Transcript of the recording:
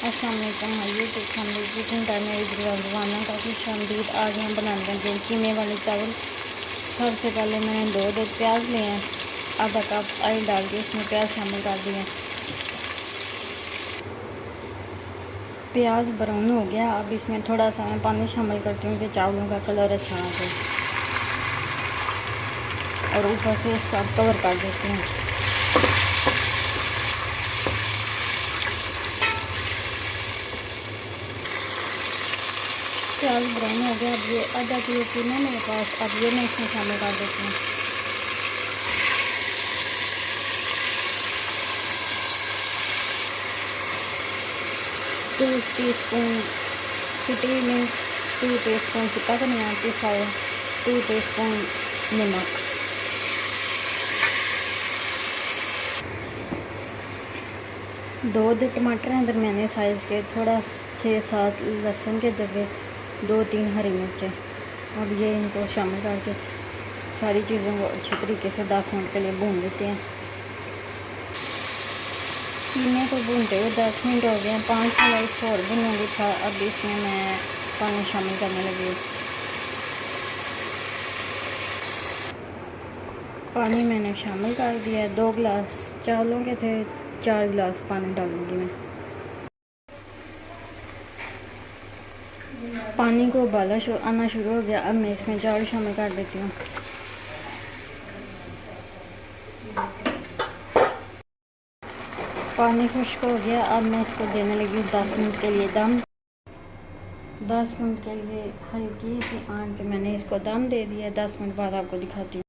अस्सलाम वालेकुम YouTube family cooking time में रवाना का खुश आमदीद। आज हम बनाने लगे हैं कीमे वाले चावल। सबसे पहले मैंने दो प्याज लिए हैं, आधा कप ऑयल डाल के इसमें प्याज शामिल कर दिए। प्याज ब्राउन हो गया। अब इसमें थोड़ा सा मैं पानी शामिल करती हूँ कि चावलों का कलर अच्छा आ जाए, और ऊपर से इसका कवर कर देती हूँ। प्याज ब्राउन हो गया। अब ये आधा किलो कीमा मेरे पास, अब ये मैं इसमें शामिल कर देती हूँ। टू टीस्पून कुटी मिर्च, 2 टीस्पून चिपका धनिया पिसा हुआ, 2 टीस्पून नमक। दो टमाटर हैं दरमियाने साइज़ के, थोड़ा 6-7 लहसुन के जगह 2-3 हरी मिर्चें। अब ये इनको शामिल करके सारी चीज़ों को अच्छी तरीके से 10 मिनट के लिए भून लेते हैं। कीमे को भूनते हुए 10 मिनट हो गए हैं। 5 मिनट इसको और भूनूंगी था। अब इसमें मैं पानी शामिल करने लगी हूँ। पानी मैंने शामिल कर दिया है। 2 गिलास चावलों के थे, 4 गिलास पानी डालूंगी मैं। पानी को उबाला आना शुरू हो गया। अब मैं इसमें चावल शामिल कर देती हूँ। पानी खुश्क हो गया। अब मैं इसको देने लगी 10 मिनट के लिए दम। 10 मिनट के लिए हल्की सी आंच पे मैंने इसको दम दे दिया। 10 मिनट बाद आपको दिखाती हूँ।